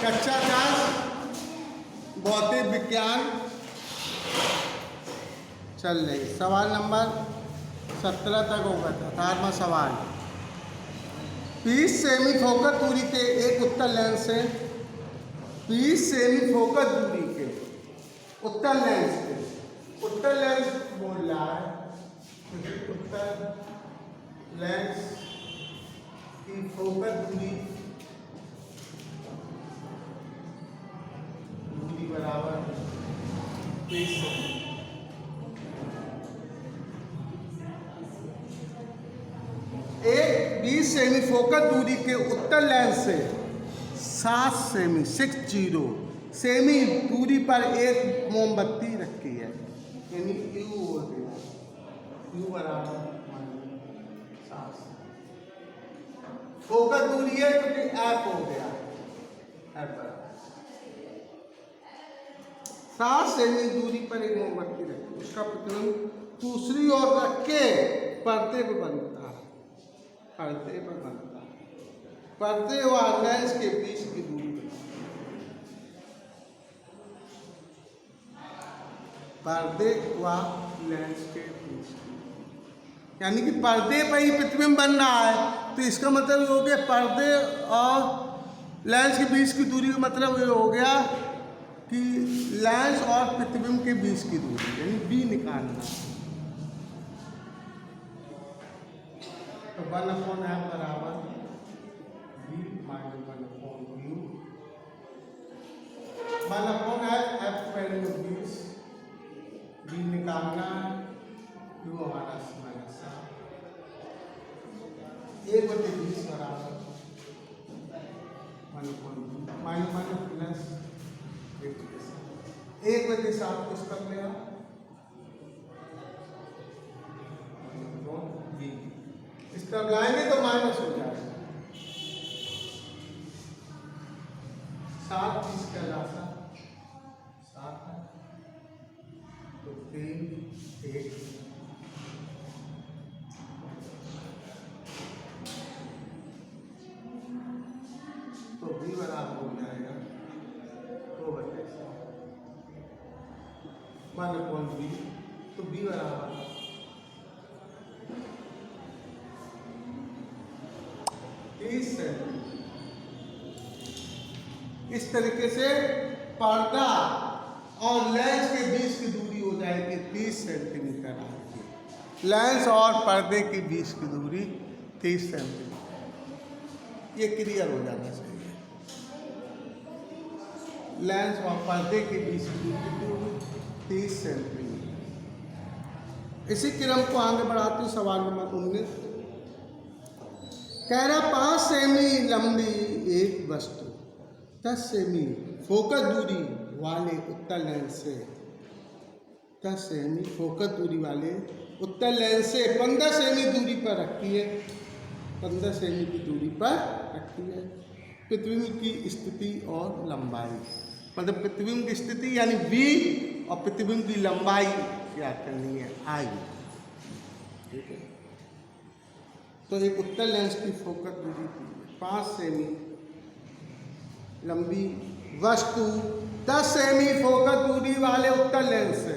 कक्षा 10 भौतिक विज्ञान चल रही। सवाल नंबर 17 तक होगा। 18वां सवाल। 20 सेमी फोकस दूरी के एक उत्तल लेंस से 20 सेमी फोकस दूरी के उत्तल लेंस के उत्तल लेंस बोल रहा है। उत्तल लेंस की फोकस दूरी बराबर 20 सेमी। एक 20 सेमी फोकस दूरी के उत्तल लेंस से 7 सेमी 60 सेमी दूरी पर एक मोमबत्ती रखी है, यानी U हो गया, U बराबर 7। फोकस दूरी है क्योंकि F हो गया, F बराबर 7 सेमी दूरी पर एक मोमबत्ती रखी, उसका प्रतिबिंब दूसरी ओर रख के पर्दे पर बनता है। पर्दे पर बनता है। पर्दे व लेंस के बीच की दूरी पर्दे व लेंस के बीच की, यानी कि पर्दे पर ही प्रतिबिंब बन रहा है, तो इसका मतलब ये हो गया पर्दे और लेंस के बीच की दूरी का मतलब ये हो गया कि लेंस और प्रतिबिंब के बीच की दूरी, यानी बी निकालना। तो 1/f बराबर b minus 1/u। 1/f, f value 20, b निकालना, u हमारा -7। 1/20 बराबर 1/2 माइनस प्लस 1/7 कुछ कर लिया, इस तरफ लाएंगे तो माइनस हो जाएगा। 7 20 का लासा 7 है, तो 3 1 तो b बराबर हो जाएगा 2/7 1/b, तो b बराबर 30 सेंटीमीटर। इस तरीके से पर्दा और लेंस के बीच की दूरी हो जाएगी 30 सेंटीमीटर आएगी। लेंस और पर्दे के बीच की दूरी 30 सेंटीमीटर। ये क्लियर हो जाना चाहिए। लेंस और पर्दे के बीच की दूरी 30 सेंटीमीटर। इसी क्रम को आगे बढ़ाते हैं। सवाल नंबर 19 कह रहा 5 सेमी लंबी एक वस्तु 10 सेमी फोकस दूरी वाले उत्तल लेंस से 10 सेमी फोकस दूरी वाले उत्तल लेंस से 15 सेमी दूरी पर रखी है। 15 सेमी की दूरी पर रखी है। प्रतिबिंब की स्थिति और लंबाई, मतलब प्रतिबिंब की स्थिति यानी v और प्रतिबिंब की लंबाई क्या करनी है, I। ठीक है, तो एक उत्तल लेंस की फोकस दूरी 5 सेमी लंबी वस्तु 10 सेमी फोकस दूरी वाले उत्तल लेंस से।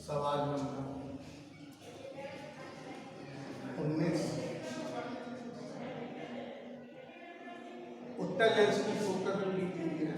सवाल नंबर 19 उत्तल लेंस की फोकस दूरी की है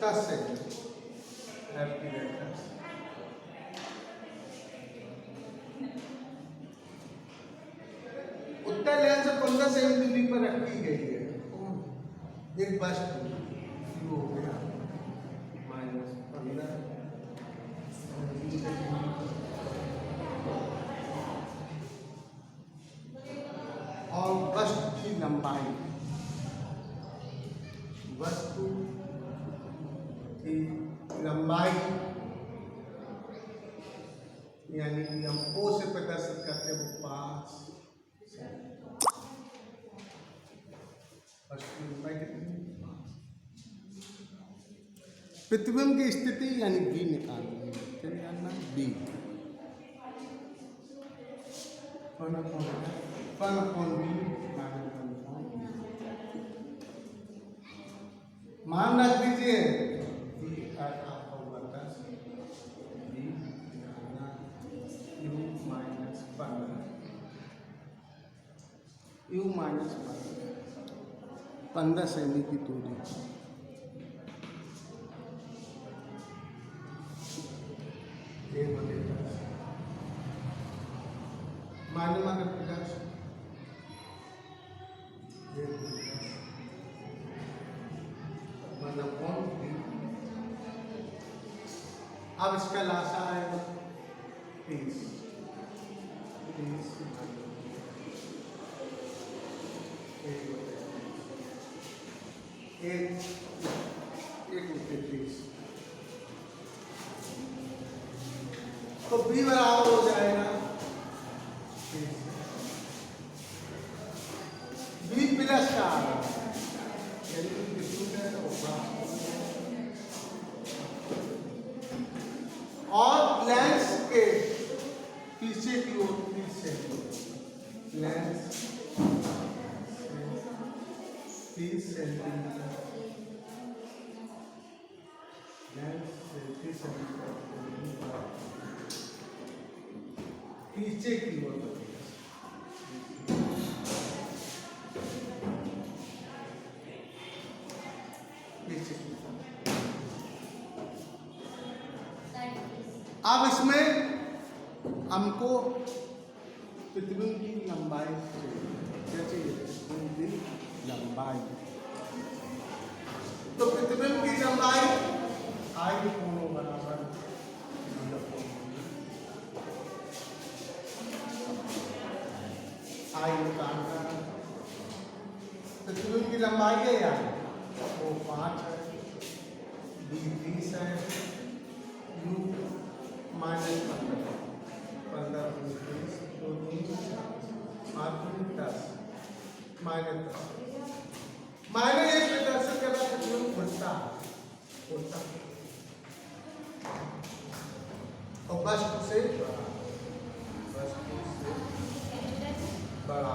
10 सेमी। उत्तल लेंस 15 सेमी दूरी पर रखी गई है। एक वस्तु हो गया -15 और वस्तु की लंबाई, वस्तु की लंबाई यानी कि हम O से प्रदर्शित करते हैं 5 प्रतिबिंब की स्थिति यानी बी निकालनी है। क्या निकालना? बी। 1/b मान रख दीजिए V आपका हुआ 10 V U माइनस 15 सेमी की दूरी। माने प्लस अब इसका लाशा आएगा 30 तो B बराबर हो जाएगा B प्लस का और लेंस के पीछे की ओर 30 centimetre lens 30 centimetre lens 30 centimetre पीछे की ओर अब इसमें हमको प्रतिबिंब की लंबाई चाहिए प्रतिबिंब की लंबाई। तो प्रतिबिंब की लंबाई आई कोणों बराबर आई निकालना। प्रतिबिंब की लंबाई है यार वो 5 है B 30 है U माइनस 15 2 10 माइनस माइनस 1 में 10 से क्या घटता और वस्तु से बड़ा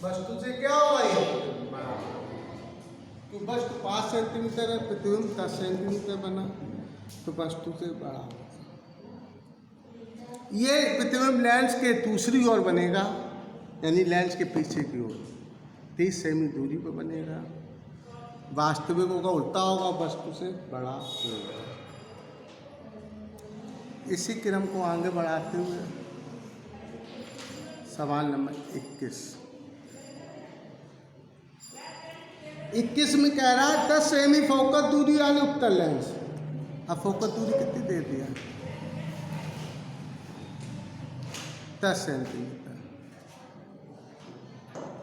वस्तु से क्या हुआ ये बड़ा तो वस्तु 5 सेंटीमीटर है प्रतिबिंब 10 सेंटीमीटर बना तो वस्तु से बड़ा होगा। ये प्रतिबिंब लेंस के दूसरी ओर बनेगा यानी लेंस के पीछे की ओर 30 सेमी दूरी पर बनेगा। वास्तविक होगा उल्टा होगा वस्तु से बड़ा होगा। इसी क्रम को आगे बढ़ाते हुए सवाल नंबर 21 में कह रहा है 10 सेमी फोकस दूरी वाले उत्तल लेंस। अब फोकस दूरी कितनी दे दिया 10 सेंटीमीटर।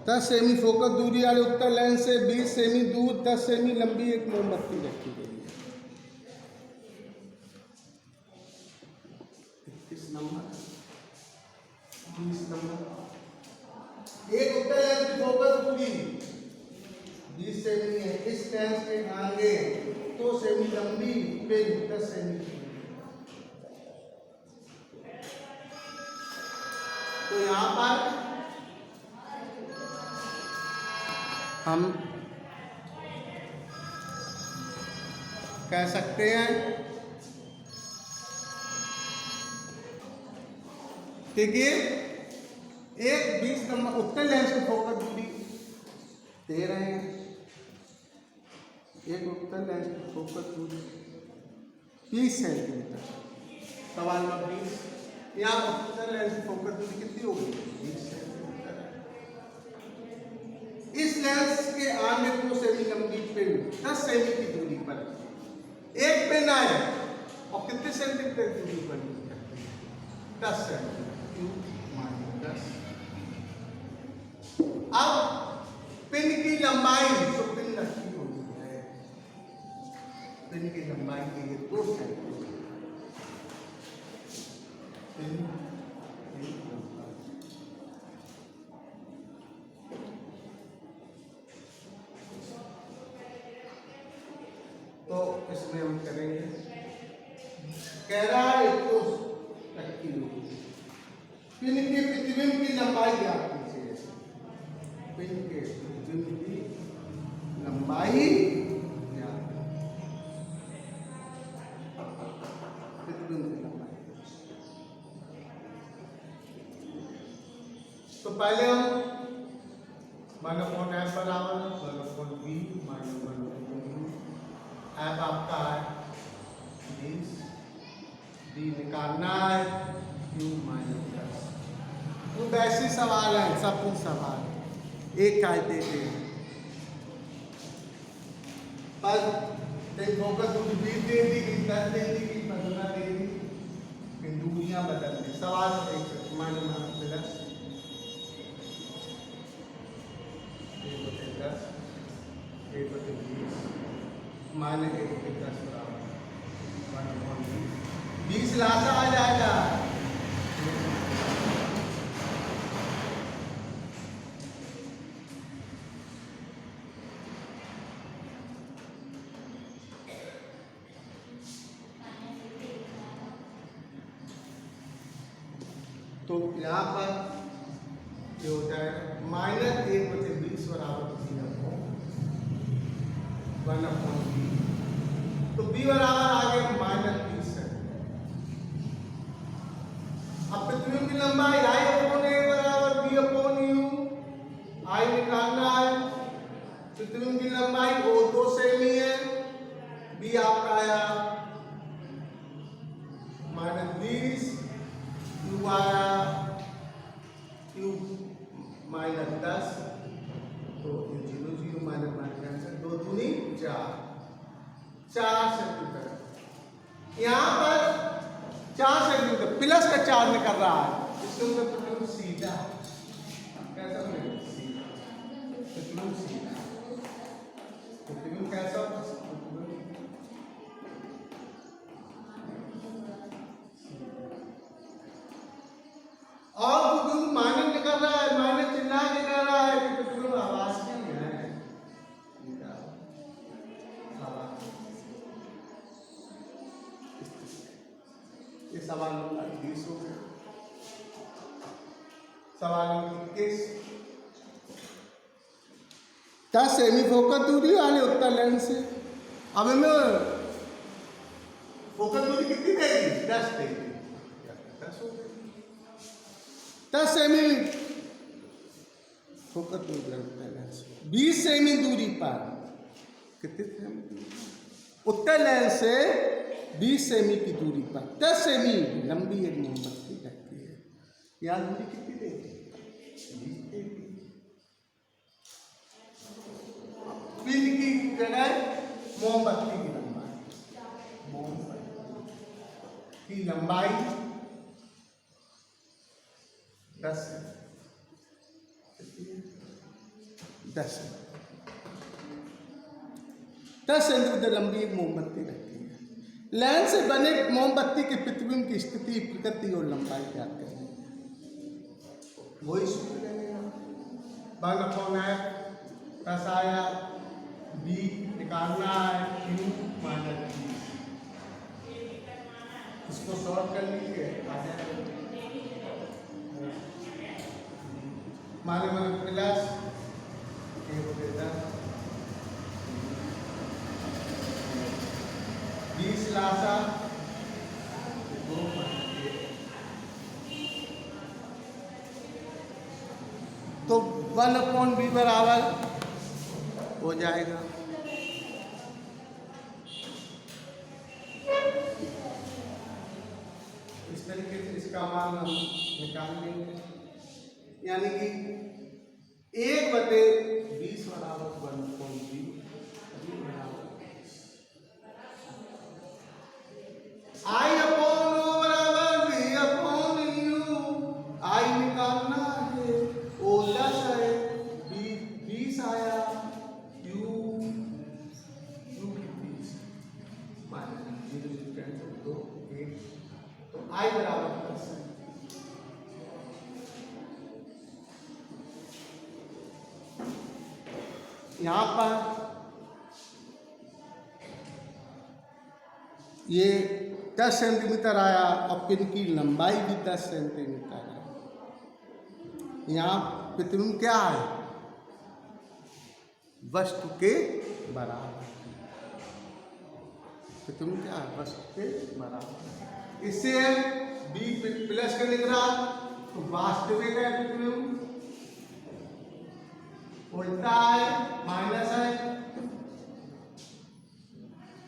10 सेमी फोकस दूरी वाले उत्तल लेंस से 20 सेमी दूर 10 सेमी लंबी एक मोमबत्ती रखी गई है। 21 नंबर 20 नंबर एक उत्तल लेंस की फोकस दूरी 20 सेमी है। इस लेंस के आगे 2 सेमी लंबी पिन 10 सेमी तो यहां पर हम कह सकते हैं देखिए एक 20 नंबर उत्तल लेंस की फोकस दूरी दे रहे हैं। एक उत्तल लेंस की फोकस दूरी 20 सेंटीमीटर। सवाल नंबर 20 यहाँ उत्तल लेंस की फोकस दूरी कितनी होगी 20 सेंटीमीटर। इस लेंस के आगे 2 सेमी लंबी पिन 10 सेमी की दूरी पर एक पिन आए और कितने सेंटीमीटर दूरी पर 10 सेंटीमीटर 10। अब पिन की लंबाई तो पिन रखी होती है पिन की लंबाई के लिए 2 सेंटीमीटर पिन की लंबाई। तो इसमें हम करेंगे कह रहा है तो रखी होगी पिन के प्रतिबिंब की लंबाई ज्ञात कीजिए। पिन के प्रतिबिंब की लंबाई तो पहले हम 1/f बराबर 1/b माइनस 1/u। f आपका है 20, b निकालना है u माइनस 10। तो वैसे सवाल है, सब कुछ सवाल एक कायदे के पर फोकस दूरी 20 दे दी कि 10 दे दी कि 15 दे दी, फिर दूरियां बदल दी। सवाल देख सकते माइनस प्लस 1/10 1/20 माइनस 1/10 बराबर 1/20। 20 लासा आ जाएगा तो यहाँ पर ये हो जाएगा माइनस 1/20 बराबर 1/b। तो b बराबर आ गया -20 है। अब पृथ्वी की लंबाई I/A बराबर b/u I निकालना है। पृथ्वी की लंबाई O2 सेमी है, b आपका आया -20, u आया u -10। तो 0 0 माइनस कैंसिल, 2 दूनी 4 सेंटीमीटर। यहाँ पर 4 सेंटीमीटर प्लस का 4 निकल रहा है, इसके ऊपर तो सीधा कैसा बनेगा, सीधा सीधा कैसा और बुजुर्ग माइनस निकल रहा है, माइनस चिल्ला निकल रहा है कि बुजुर्ग आवाज नहीं है। ये सवाल नंबर 20 हो गया। सवाल नंबर 21, 10 सेमी फोकस दूरी वाले उत्तर लेंस से अब हमें फोकस दूरी कितनी देगी, 10 देगी। 10 हो गई, 10 सेमी फोकस दूरी 20 सेमी दूरी पर कितने सेमी उत्तर लेंस से 20 सेमी की दूरी पर 10 सेमी लंबी एक मोमबत्ती रखती है। यहाँ दूरी कितनी देगी, 20 देगी। पिन की जगह मोमबत्ती की लंबाई, मोमबत्ती की लंबाई 10 सेंटीमीटर लंबी एक मोमबत्ती रखती है। लेंस से बने मोमबत्ती के प्रतिबिंब की स्थिति, प्रकृति और लंबाई ज्ञात करें। वही सूत्र लेंगे, 1/f प्लस आया b निकालना है u माइनस 20। इसको सॉल्व कर लीजिए, आ जाएगा माइनस प्लस 20 लासा 2 तो 1/b बराबर हो जाएगा इस तरीके से। इसका मान हम निकाल लेंगे, यानी कि 1/20 बराबर 1/b I/O बराबर b/u। I निकालना है, O 10 है, b 20 आया, u 20 माइनस 0 कैंसिल 2 1, तो I बराबर 10 है। यहाँ पर ये 10 सेंटीमीटर आया और पिन की लंबाई भी 10 सेंटीमीटर है। यहाँ प्रतिबिंब क्या है, वस्तु के बराबर। प्रतिबिंब क्या है, वस्तु के बराबर। इससे b प्लस का निकला तो वास्तविक है प्रतिबिंब, उल्टा है माइनस है,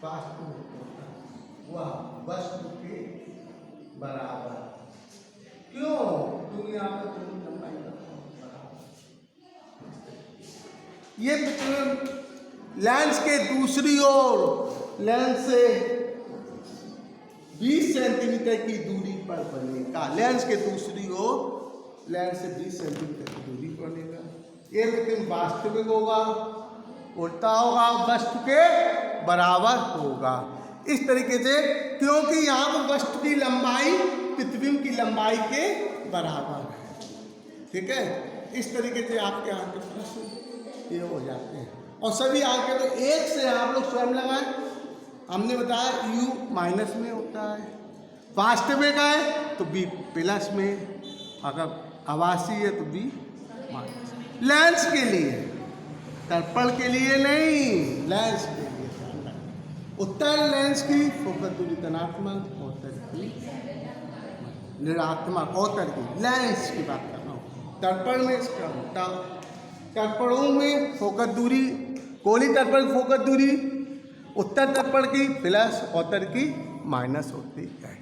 वास्तु वह वस्तु के बराबर। क्यों? क्योंकि यहाँ पर दोनों लंबाई बराबर। ये प्रतिबिंब लेंस के दूसरी ओर लेंस से 20 सेंटीमीटर की दूरी पर बनेगा। लेंस के दूसरी ओर लेंस से 20 सेंटीमीटर की दूरी पर बनेगा। ये प्रतिबिंब वास्तविक होगा, उल्टा होगा, वस्तु के बराबर होगा। इस तरीके से, क्योंकि यहाँ पर वस्तु की लंबाई प्रतिबिंब की लंबाई के बराबर है। ठीक है, इस तरीके से आपके यहाँ के प्रश्न ये हो जाते हैं। और सभी आगे तो एक से आप लोग स्वयं लगाएं। हमने बताया u माइनस में होता है, वास्तविक है तो b प्लस में, अगर आभासी है तो b माइनस। लेंस के लिए, दर्पण के लिए नहीं, लेंस के लिए। उत्तल लेंस की फोकस दूरी धनात्मक, उत्तर की ऋणात्मक। उत्तर की लेंस की बात कर रहा हूँ, दर्पण में इसका उल्टा। दर्पणों में फोकस दूरी, गोली दर्पण फोकस दूरी उत्तर दर्पण की प्लस, उत्तर की माइनस होती है।